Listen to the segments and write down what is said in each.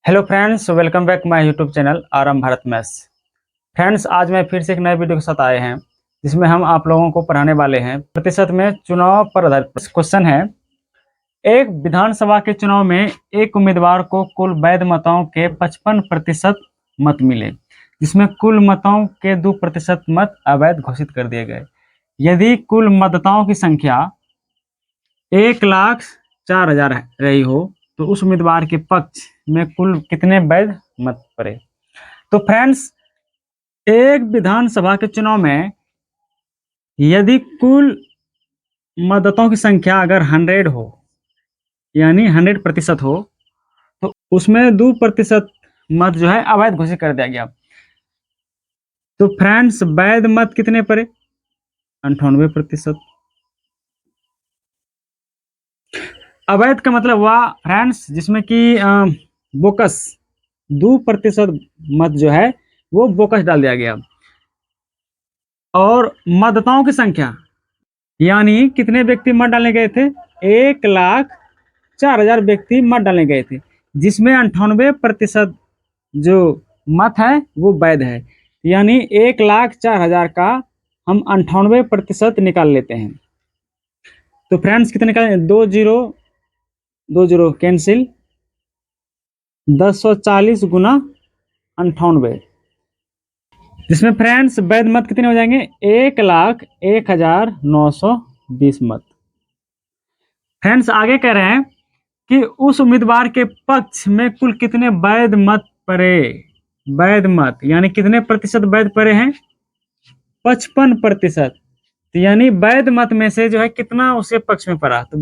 Hello friends, welcome back my YouTube channel आराम Bharat maths. Friends, आज मैं फिर से एक नए वीडियो के साथ आए हैं जिसमें हम आप लोगों को पढ़ाने वाले हैं प्रतिशत में चुनाव पर आधारित। क्वेश्चन है, एक विधानसभा के चुनाव में एक उम्मीदवार को कुल वैध मतों के 55% मत मिले, जिसमें कुल मतों के 2% मत अवैध घोषित कर दिए गए। यदि कुल मतदाताओं की संख्या 1,04,000 रही हो तो उस उम्मीदवार के पक्ष में कुल कितने वैध मत पड़े। तो फ्रेंड्स, एक विधानसभा के चुनाव में यदि कुल मतदाताओं की संख्या अगर 100 हो, यानी 100% हो, तो उसमें 2% मत जो है अवैध घोषित कर दिया गया। तो फ्रेंड्स, वैध मत कितने पड़े? 98%। अवैध का मतलब हुआ फ्रेंड्स जिसमें कि बोकस 2% मत जो है वो बोकस डाल दिया गया। और मतदाताओं की संख्या यानी कितने व्यक्ति मत डालने गए थे? 1,04,000 व्यक्ति मत डालने गए थे, जिसमें 98% जो मत है वो वैध है। यानी 1,04,000 का हम 98% निकाल लेते हैं। तो फ्रेंड्स कितने निकालें? 2 जीरो कैंसिल, 1040 गुना 98, जिसमें फ्रेंड्स वैध मत कितने हो जाएंगे? 1,01,920 मत। फ्रेंड्स आगे कह रहे हैं कि उस उम्मीदवार के पक्ष में कुल कितने वैध मत पड़े। वैध मत यानी कितने प्रतिशत वैध पड़े हैं? 55%। तो यानी वैध मत में से जो है कितना उसके पक्ष में पड़ा। तो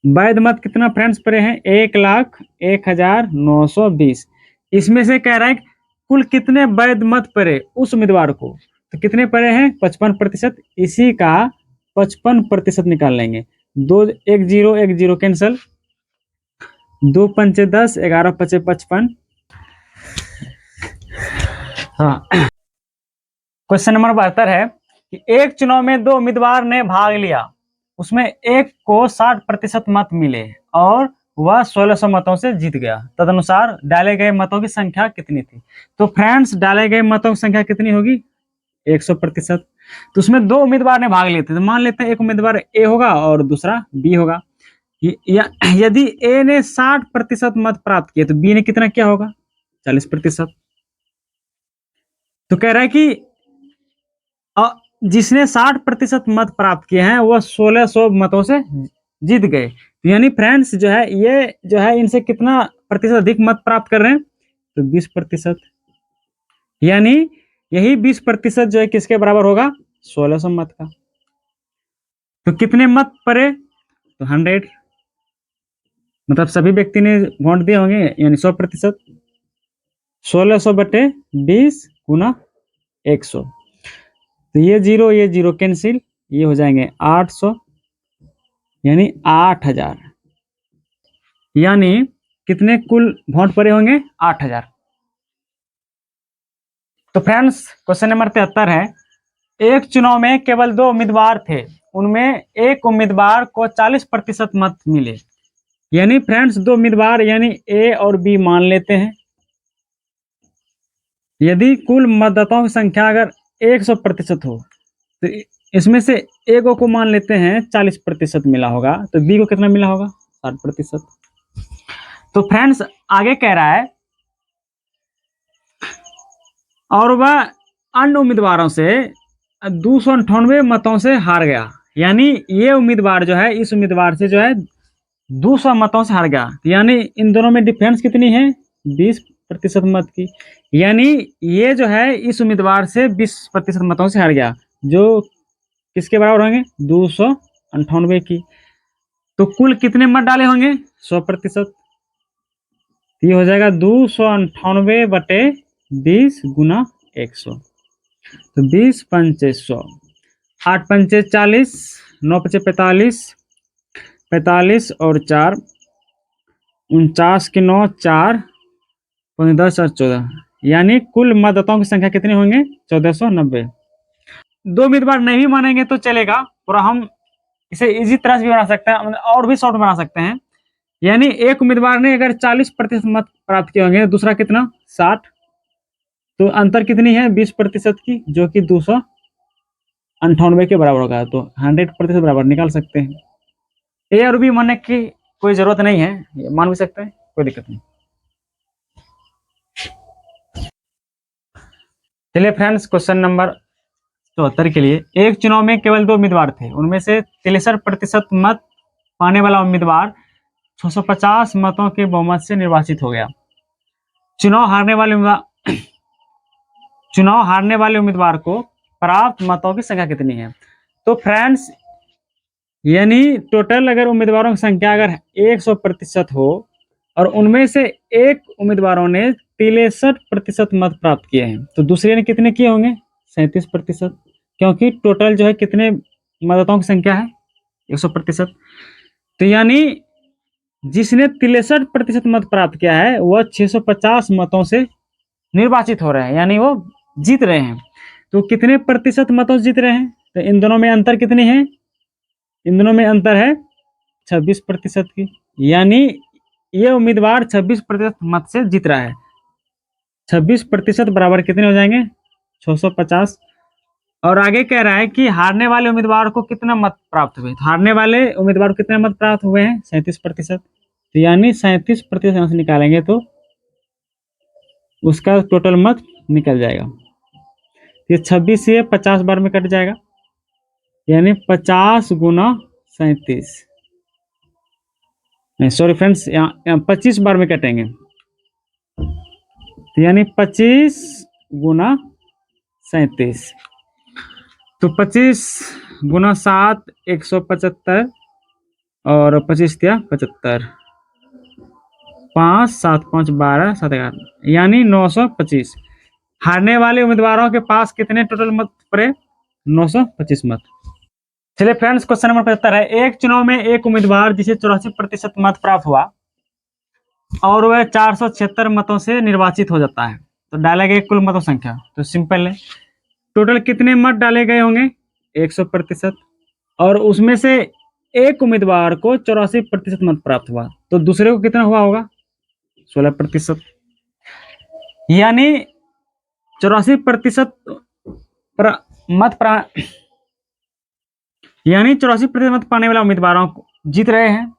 वैध मत कितना फ्रेंड्स पड़े हैं? 1,01,920। इसमें से कह रहा है कुल कितने वैध मत पड़े उस उम्मीदवार को। तो कितने पड़े हैं? 55%। इसी का 55% निकाल लेंगे। 1 0 कैंसल, 2 पंचे 10, 11 पचे 55। हाँ, क्वेश्चन नंबर 72 है कि एक चुनाव में 2 उम्मीदवार ने भाग लिया, उसमें एक को 60% मत मिले और वह 1600 मतों से जीत गया। तदनुसार डाले गए मतों की संख्या कितनी थी? तो फ्रेंड्स डाले गए मतों की संख्या कितनी होगी? 100%। तो उसमें 2 उम्मीदवार ने भाग लिए थे, तो मान लेते हैं एक उम्मीदवार ए होगा और दूसरा बी होगा। यदि ए ने 60% मत प्राप्त किए तो बी ने कितना किया होगा? 40%। तो कह रहा है कि जिसने 60% मत प्राप्त किए हैं वह 1600 मतों से जीत गए। यानी फ्रेंड्स जो है ये जो है इनसे कितना प्रतिशत अधिक मत प्राप्त कर रहे हैं? तो 20%। यानी यही 20% जो है किसके बराबर होगा? 1600 मत का। तो कितने मत पड़े? तो 100, मतलब सभी व्यक्ति ने वोट दिए होंगे, यानी 100%। 1600 बटे 20 गुना 100। तो ये जीरो कैंसिल, ये हो जाएंगे 800, यानी 8,000। यानी कितने कुल वोट पड़े होंगे? 8,000। तो फ्रेंड्स क्वेश्चन नंबर 73 है, एक चुनाव में केवल 2 उम्मीदवार थे, उनमें एक उम्मीदवार को 40% मत मिले। यानी फ्रेंड्स 2 उम्मीदवार यानी ए और बी मान लेते हैं। यदि कुल मतदाताओं की संख्या अगर 100% हो तो इसमें से ए को मान लेते हैं 40% मिला होगा, तो बी को कितना मिला होगा? 60%। तो फ्रेंड्स आगे कह रहा है और वह अन्य उम्मीदवारों से 298 मतों से हार गया। यानी ये उम्मीदवार जो है इस उम्मीदवार से जो है 200 मतों से हार गया। यानी इन दोनों में डिफरेंस कितनी है? 20% मत की। यानी ये जो है इस उम्मीदवार से 20% मतों से हार गया, जो किसके बराबर होंगे? 298 की। तो कुल कितने मत डाले होंगे? 100%। ये हो जाएगा 298 बटे 20 गुना 100। तो 20 पंचे 100, 8 पंचे 40, 9 पचे 45, 45 और 4 49 के 9 4 10 और 14, यानी कुल मतदाताओं की संख्या कितनी होंगे? 1490। 2 उम्मीदवार नहीं मानेंगे तो चलेगा, और हम इसे इजी तरह से भी बना सकते हैं और भी शॉर्ट बना सकते हैं यानी एक उम्मीदवार ने अगर 40% मत प्राप्त किए होंगे, दूसरा कितना 60, तो अंतर कितनी है 20% की, जो कि 298 के बराबर होगा। तो 100% बराबर निकाल सकते हैं। ए और बी मानने की कोई जरूरत नहीं है, मान भी सकते हैं, कोई दिक्कत नहीं। चलिए फ्रेंड्स, क्वेश्चन नंबर 74 के लिए, एक चुनाव में केवल 2 उम्मीदवार थे, उनमें से 63% मत पाने वाला उम्मीदवार 650 मतों के बहुमत से निर्वाचित हो गया। चुनाव हारने वाले उम्मीदवार को प्राप्त मतों की संख्या कितनी है? तो फ्रेंड्स, यानी टोटल अगर उम्मीदवारों की संख्या अगर 100% हो और उनमें से एक उम्मीदवारों ने 63% मत प्राप्त किए हैं, तो दूसरे ने कितने किए होंगे 37%, क्योंकि टोटल जो है कितने मतदाताओं की संख्या है 100%। तो यानी जिसने 63% मत प्राप्त किया है वह 650 मतों से निर्वाचित हो रहे हैं, यानी वो जीत रहे हैं। तो कितने प्रतिशत मतों से जीत रहे हैं? तो इन दोनों में अंतर कितनी है? इन दोनों में अंतर है 26% की, यानी ये उम्मीदवार 26% मत से जीत रहा है। 26% बराबर कितने हो जाएंगे 650। और आगे कह रहा है कि हारने वाले उम्मीदवार को कितना मत प्राप्त हुए? हारने वाले उम्मीदवार को कितने मत प्राप्त हुए हैं 37%। तो यानी 37% यहाँ से निकालेंगे तो उसका टोटल मत निकल जाएगा। ये 26 से 50 बार में कट जाएगा, यानी 50 गुना 37, नहीं सॉरी फ्रेंड्स, यहाँ 25 बार में कटेंगे, तो यानी 25 गुना 37, तो 25 गुना 7 175 और 25 दिया 75, 5 7 5 12 7 11, यानी 925। हारने वाले उम्मीदवारों के पास कितने टोटल मत पड़े 925 मत। चलिए फ्रेंड्स, क्वेश्चन नंबर 75 है, एक चुनाव में एक उम्मीदवार जिसे 84% मत प्राप्त हुआ और वह 476 मतों से निर्वाचित हो जाता है, तो डाला गया कुल मतों संख्या। तो सिंपल है, टोटल कितने मत डाले गए होंगे 100%, और उसमें से एक उम्मीदवार को 84% मत प्राप्त हुआ, तो दूसरे को कितना हुआ होगा 16%, यानी 84% मत यानी 84% मत पाने वाला उम्मीदवारों को जीत रहे हैं।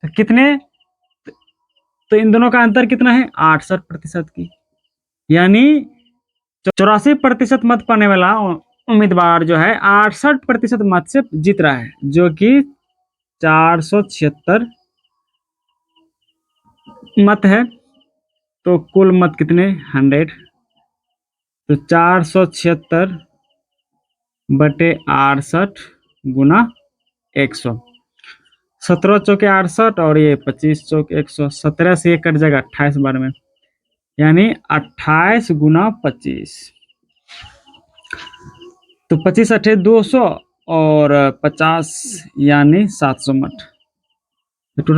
तो कितने, तो इन दोनों का अंतर कितना है 68% की, यानी 84% मत पाने वाला उम्मीदवार जो है 68% मत से जीत रहा है, जो कि 476 मत है। तो कुल मत कितने 100, तो 476 बटे 68 गुना 100, 17 चौके 68 और ये 25 चौके 100, 17 से ये कट जाएगा 28 बार में, यानी 28 गुना 25, तो 25 अठे 200 और 50 यानी 700 मत, तो टोटल